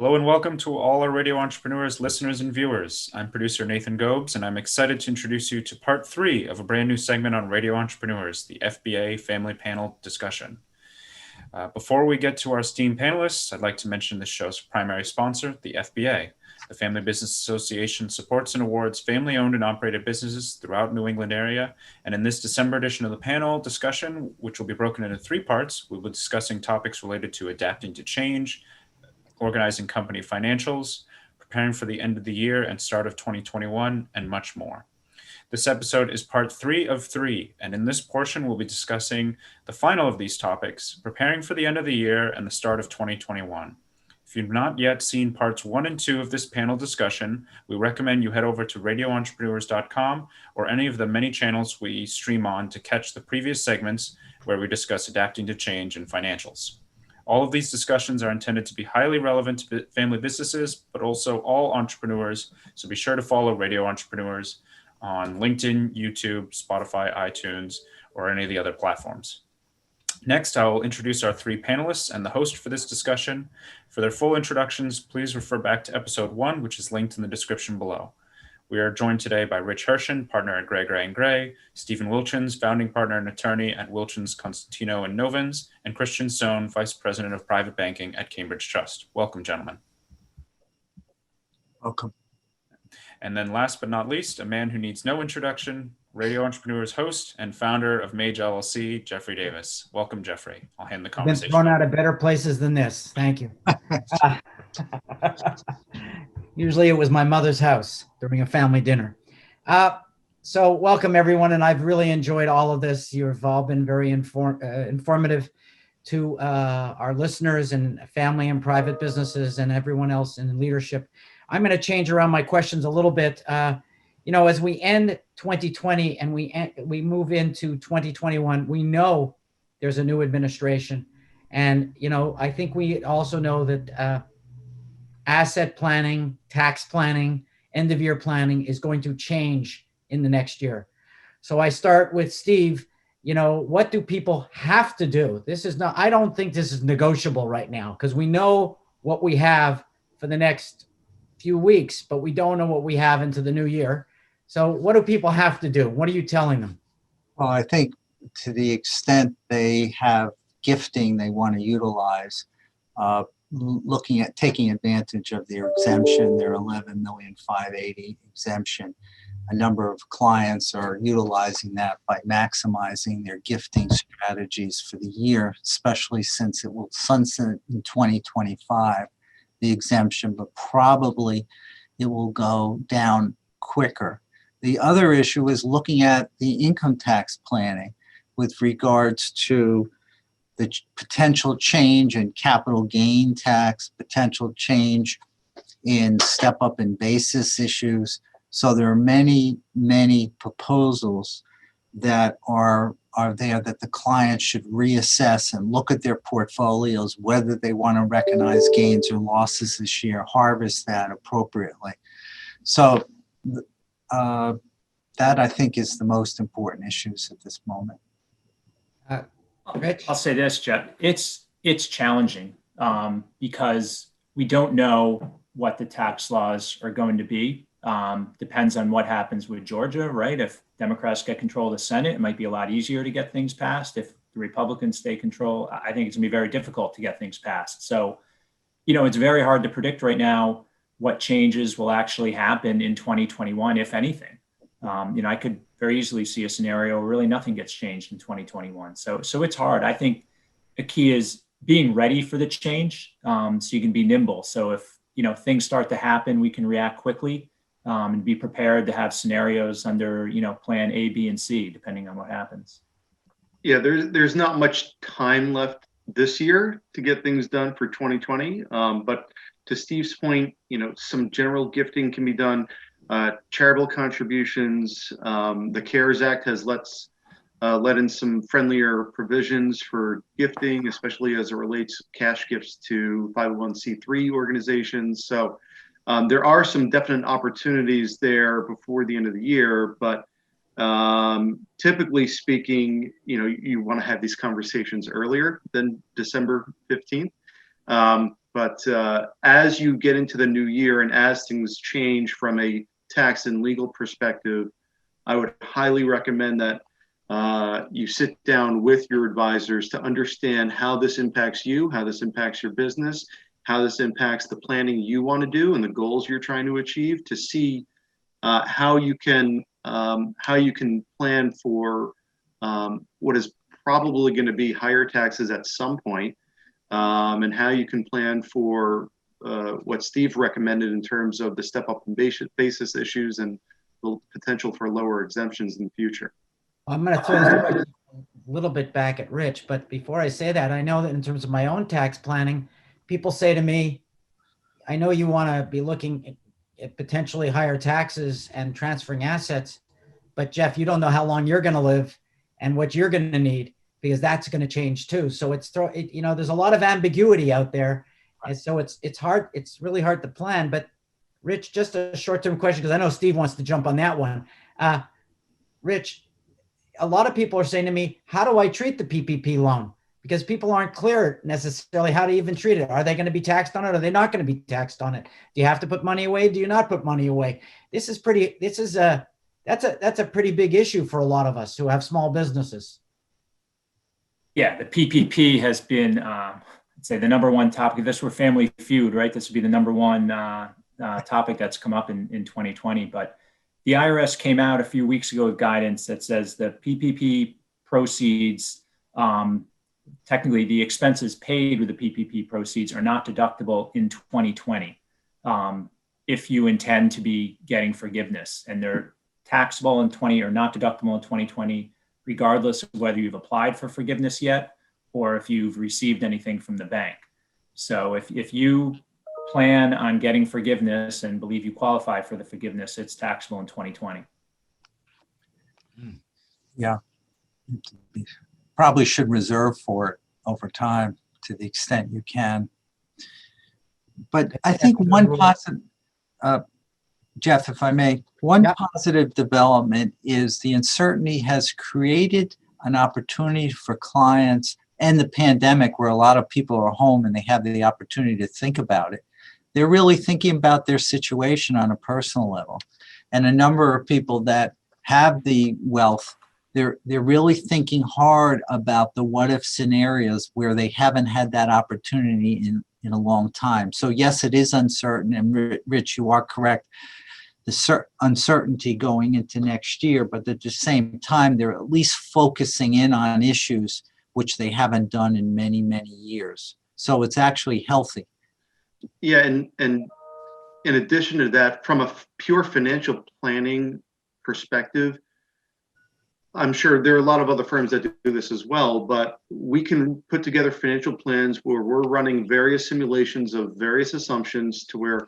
Hello and welcome to all our Radio Entrepreneurs listeners and viewers. I'm producer Nathan Gobes, and I'm excited to introduce you to part 3 of a brand new segment on Radio Entrepreneurs, the FBA Family Panel Discussion. Before we get to our esteemed panelists, I'd like to mention this show's primary sponsor, the FBA. The Family Business Association supports and awards family-owned and operated businesses throughout New England area. And in this December edition of the panel discussion, which will be broken into 3 parts, we'll be discussing topics related to adapting to change, organizing company financials, preparing for the end of the year and start of 2021, and much more. This episode is part 3 of 3, and in this portion, we'll be discussing the final of these topics, preparing for the end of the year and the start of 2021. If you've not yet seen parts 1 and 2 of this panel discussion, we recommend you head over to radioentrepreneurs.com or any of the many channels we stream on to catch the previous segments where we discuss adapting to change and financials. All of these discussions are intended to be highly relevant to family businesses, but also all entrepreneurs. So be sure to follow Radio Entrepreneurs on LinkedIn, YouTube, Spotify, iTunes, or any of the other platforms. Next, I will introduce our 3 panelists and the host for this discussion. For their full introductions, please refer back to episode 1, which is linked in the description below. We are joined today by Rich Hirschen, partner at Gray, Gray, Stephen Wilchins, founding partner and attorney at Wilchins, Cosentino, and Novins, and Christian Sohn, vice president of private banking at Cambridge Trust. Welcome, gentlemen. Welcome. And then last but not least, a man who needs no introduction, Radio Entrepreneurs host and founder of Mage LLC, Jeffrey Davis. Welcome, Jeffrey. I'll hand the conversation. Been thrown out of better places than this. Thank you. Usually it was my mother's house during a family dinner. So welcome everyone. And I've really enjoyed all of this. You've all been very informative to our listeners and family and private businesses and everyone else in leadership. I'm going to change around my questions a little bit. As we end 2020 and we move into 2021, we know there's a new administration. And, I think we also know that asset planning, tax planning, end of year planning is going to change in the next year. So I start with Steve. What do people have to do? I don't think this is negotiable right now because we know what we have for the next few weeks, but we don't know what we have into the new year. So what do people have to do? What are you telling them? Well, I think to the extent they have gifting they want to utilize, looking at taking advantage of their exemption, their 11,580,000 exemption. A number of clients are utilizing that by maximizing their gifting strategies for the year, especially since it will sunset in 2025, the exemption, but probably it will go down quicker. The other issue is looking at the income tax planning with regards to the potential change in capital gain tax, potential change in step up in basis issues. So there are many, many proposals that are there that the client should reassess and look at their portfolios, whether they want to recognize gains or losses this year, harvest that appropriately. So that I think is the most important issues at this moment. Rich? I'll say this, Jeff. It's challenging because we don't know what the tax laws are going to be. Depends on what happens with Georgia, right? If Democrats get control of the Senate, it might be a lot easier to get things passed. If the Republicans stay control, I think it's gonna be very difficult to get things passed. So, it's very hard to predict right now what changes will actually happen in 2021, if anything. I could very easily see a scenario where really nothing gets changed in 2021. So it's hard. I think the key is being ready for the change, so you can be nimble. So if things start to happen, we can react quickly and be prepared to have scenarios under plan A, B, and C, depending on what happens. Yeah, there's not much time left this year to get things done for 2020. But to Steve's point, some general gifting can be done. Charitable contributions. The CARES Act has let in some friendlier provisions for gifting, especially as it relates cash gifts to 501c3 organizations. So there are some definite opportunities there before the end of the year, but typically speaking, you want to have these conversations earlier than December 15th. But as you get into the new year and as things change from a tax and legal perspective, I would highly recommend that you sit down with your advisors to understand how this impacts you, how this impacts your business, how this impacts the planning you want to do and the goals you're trying to achieve, to see how you can plan for what is probably going to be higher taxes at some point, and how you can plan for what Steve recommended in terms of the step up in basis issues and the potential for lower exemptions in the future. I'm going to throw this question a little bit back at Rich, but before I say that, I know that in terms of my own tax planning, people say to me, I know you want to be looking at potentially higher taxes and transferring assets, but Jeff, you don't know how long you're going to live and what you're going to need, because that's going to change too. So there's a lot of ambiguity out there. And so it's hard. It's really hard to plan. But Rich, just a short-term question, because I know Steve wants to jump on that one. Rich, a lot of people are saying to me, how do I treat the PPP loan? Because people aren't clear necessarily how to even treat it. Are they going to be taxed on it? Or are they not going to be taxed on it? Do you have to put money away? Do you not put money away? That's a pretty big issue for a lot of us who have small businesses. Yeah, the PPP has been, I'd say, the number one topic. If this were Family Feud, right, this would be the number one topic that's come up in 2020. But the IRS came out a few weeks ago with guidance that says the PPP proceeds, technically the expenses paid with the PPP proceeds are not deductible in 2020 if you intend to be getting forgiveness. And they're taxable in 20 or not deductible in 2020, regardless of whether you've applied for forgiveness yet or if you've received anything from the bank. So if you plan on getting forgiveness and believe you qualify for the forgiveness, it's taxable in 2020. Yeah. Probably should reserve for it over time to the extent you can. But I think one positive, Jeff, if I may, one positive development is the uncertainty has created an opportunity for clients, and the pandemic where a lot of people are home and they have the opportunity to think about it. They're really thinking about their situation on a personal level. And a number of people that have the wealth, they're really thinking hard about the what if scenarios where they haven't had that opportunity in a long time. So yes, it is uncertain. And Rich, you are correct. The uncertainty going into next year, but at the same time, they're at least focusing in on issues which they haven't done in many, many years. So it's actually healthy. Yeah, and in addition to that, from a pure financial planning perspective, I'm sure there are a lot of other firms that do this as well, but we can put together financial plans where we're running various simulations of various assumptions to where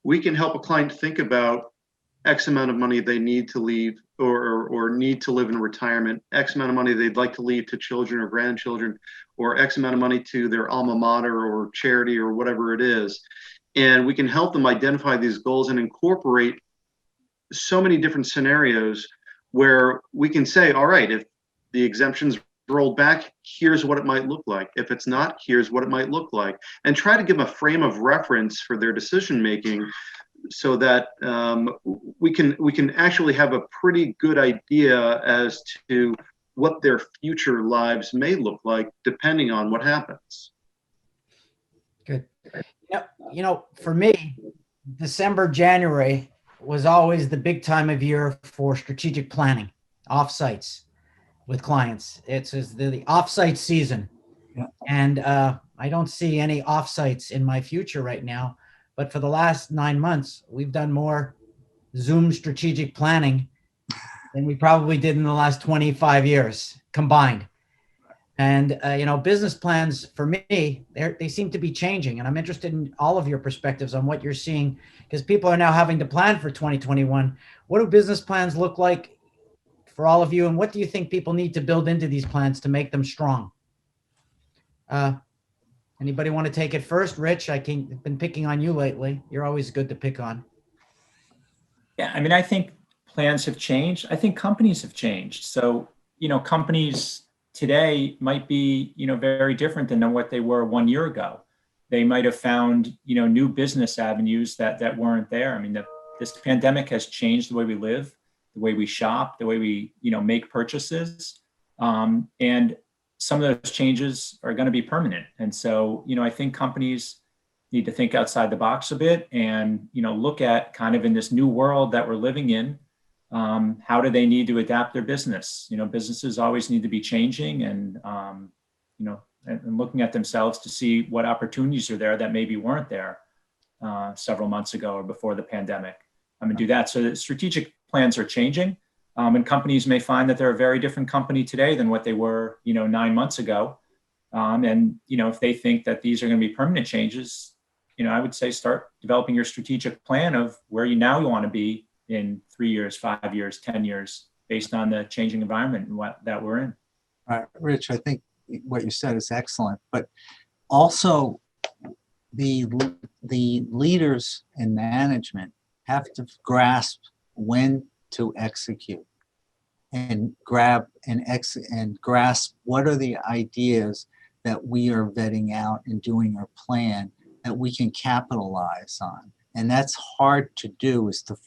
we can help a client think about X amount of money they need to leave or need to live in retirement, X amount of money they'd like to leave to children or grandchildren, or X amount of money to their alma mater or charity or whatever it is. And we can help them identify these goals and incorporate so many different scenarios where we can say, all right, if the exemptions rolled back, here's what it might look like. If it's not, here's what it might look like. And try to give a frame of reference for their decision making so that we can actually have a pretty good idea as to what their future lives may look like depending on what happens. Good. For me, December, January was always the big time of year for strategic planning, offsites with clients. It's the offsite season. Yeah. And I don't see any offsites in my future right now. But for the last 9 months, we've done more Zoom strategic planning than we probably did in the last 25 years combined. And, business plans for me, they seem to be changing. And I'm interested in all of your perspectives on what you're seeing, because people are now having to plan for 2021. What do business plans look like for all of you? And what do you think people need to build into these plans to make them strong? Anybody want to take it first? Rich, I've been picking on you lately. You're always good to pick on. Yeah, I think plans have changed. I think companies have changed. So, companies today might be, very different than what they were 1 year ago. they might have found, new business avenues that weren't there. I mean, this pandemic has changed the way we live, the way we shop, the way we, make purchases. And some of those changes are going to be permanent. And so, I think companies need to think outside the box a bit and, look at kind of in this new world that we're living in, how do they need to adapt their business? Businesses always need to be changing and, and looking at themselves to see what opportunities are there that maybe weren't there several months ago or before the pandemic. And do that. So the strategic plans are changing, and companies may find that they're a very different company today than what they were, 9 months ago. And if they think that these are going to be permanent changes, I would say start developing your strategic plan of where you want to be in 3 years, 5 years, 10 years, based on the changing environment and that we're in. Rich, I think what you said is excellent, but also the leaders in management have to grasp when to execute and grasp what are the ideas that we are vetting out and doing our plan that we can capitalize on. And that's hard to do, is to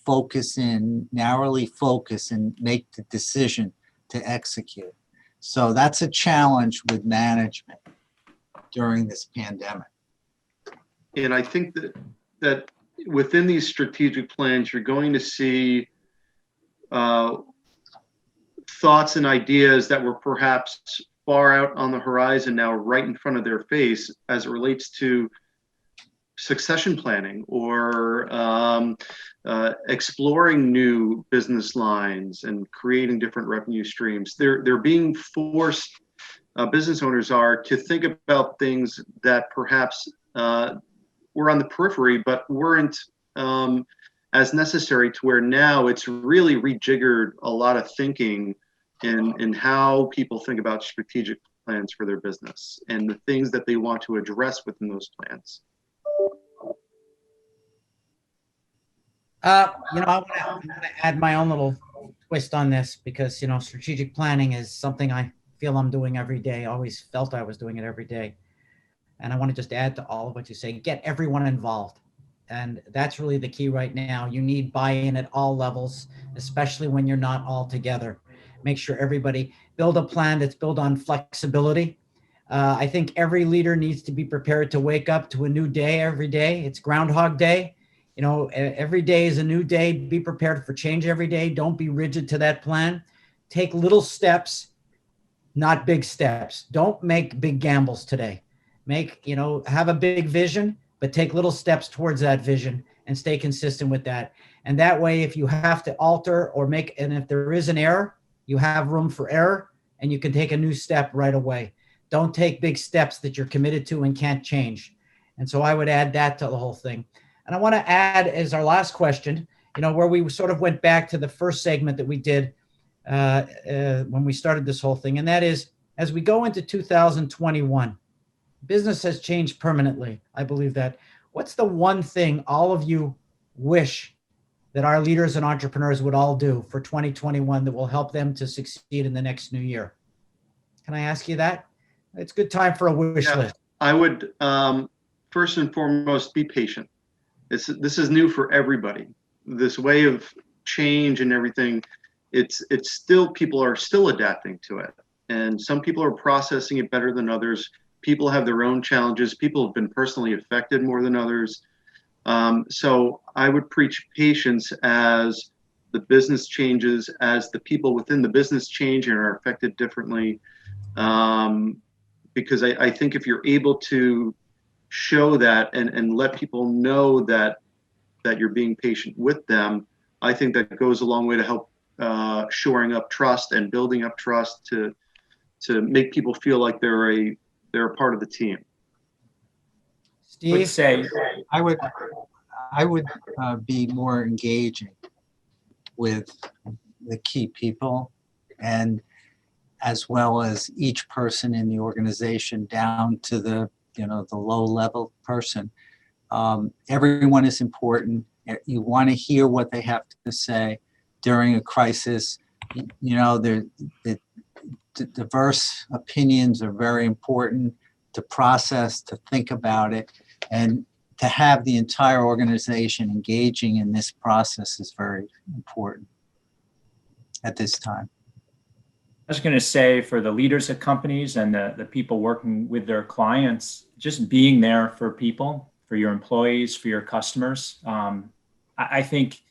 narrowly focus and make the decision to execute. So that's a challenge with management during this pandemic. And I think that within these strategic plans, you're going to see thoughts and ideas that were perhaps far out on the horizon now right in front of their face as it relates to succession planning or exploring new business lines and creating different revenue streams. They're being forced, business owners are, to think about things that perhaps were on the periphery but weren't as necessary, to where now it's really rejiggered a lot of thinking in how people think about strategic plans for their business and the things that they want to address within those plans. I want to add my own little twist on this because, strategic planning is something I feel I'm doing every day. Always felt I was doing it every day. And I want to just add to all of what you say, get everyone involved. And that's really the key right now. You need buy-in at all levels, especially when you're not all together. Make sure everybody build a plan that's built on flexibility. I think every leader needs to be prepared to wake up to a new day every day. It's Groundhog Day. Every day is a new day. Be prepared for change every day. Don't be rigid to that plan. Take little steps, not big steps. Don't make big gambles today. Have a big vision, but take little steps towards that vision and stay consistent with that. And that way, if you have to alter or and if there is an error, you have room for error and you can take a new step right away. Don't take big steps that you're committed to and can't change. And so I would add that to the whole thing. And I want to add as our last question, where we sort of went back to the first segment that we did when we started this whole thing. And that is, as we go into 2021, business has changed permanently. I believe that. What's the one thing all of you wish that our leaders and entrepreneurs would all do for 2021 that will help them to succeed in the next new year? Can I ask you that? It's a good time for a wish list. I would, first and foremost, be patient. This is new for everybody. This way of change and everything, it's still, people are still adapting to it. And some people are processing it better than others. People have their own challenges. People have been personally affected more than others. So I would preach patience as the business changes, as the people within the business change and are affected differently. Because I think if you're able to show that and let people know that you're being patient with them, I think that goes a long way to help shoring up trust and building up trust to make people feel like they're a part of the team. Steve? I would be more engaging with the key people, and as well as each person in the organization down to the low level person. Everyone is important. You want to hear what they have to say during a crisis. The diverse opinions are very important to process, to think about it. And to have the entire organization engaging in this process is very important at this time. I was going to say, for the leaders of companies and the people working with their clients, just being there for people, for your employees, for your customers. I think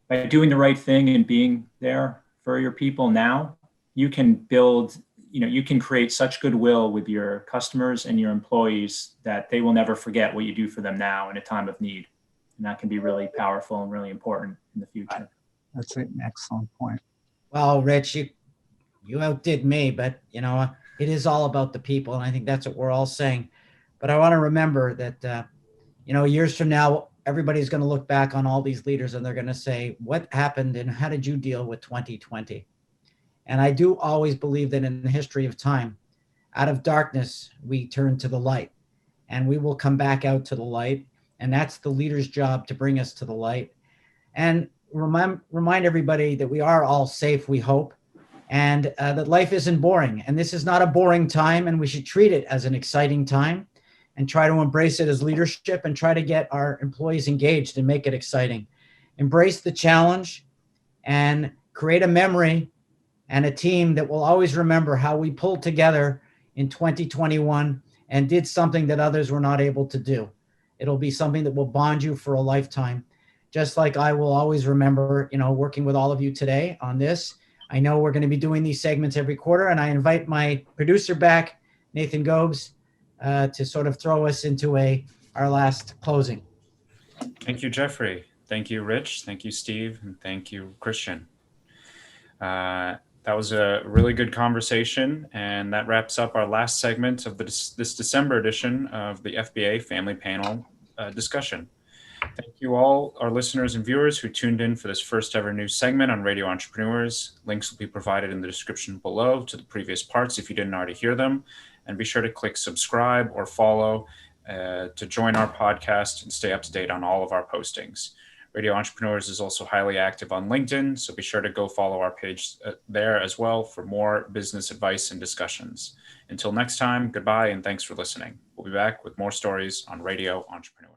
by doing the right thing and being there for your people now, you can build, you can create such goodwill with your customers and your employees that they will never forget what you do for them now in a time of need. And that can be really powerful and really important in the future. That's an excellent point. Well, Rich, you outdid me, but it is all about the people. And I think that's what we're all saying. But I want to remember that, years from now, everybody's going to look back on all these leaders and they're going to say, what happened and how did you deal with 2020? And I do always believe that in the history of time, out of darkness, we turn to the light, and we will come back out to the light. And that's the leader's job, to bring us to the light. And remind everybody that we are all safe, we hope, and that life isn't boring. And this is not a boring time, and we should treat it as an exciting time and try to embrace it as leadership and try to get our employees engaged and make it exciting. Embrace the challenge and create a memory and a team that will always remember how we pulled together in 2021 and did something that others were not able to do. It'll be something that will bond you for a lifetime. Just like I will always remember, working with all of you today on this. I know we're going to be doing these segments every quarter, and I invite my producer back, Nathan Gobes, to sort of throw us into our last closing. Thank you, Jeffrey. Thank you, Rich. Thank you, Steve. And thank you, Christian. That was a really good conversation, and that wraps up our last segment of this December edition of the FBA Family Panel discussion. Thank you all, our listeners and viewers who tuned in for this first ever news segment on Radio Entrepreneurs. Links will be provided in the description below to the previous parts if you didn't already hear them. And be sure to click subscribe or follow to join our podcast and stay up to date on all of our postings. Radio Entrepreneurs is also highly active on LinkedIn, so be sure to go follow our page there as well for more business advice and discussions. Until next time, goodbye and thanks for listening. We'll be back with more stories on Radio Entrepreneurs.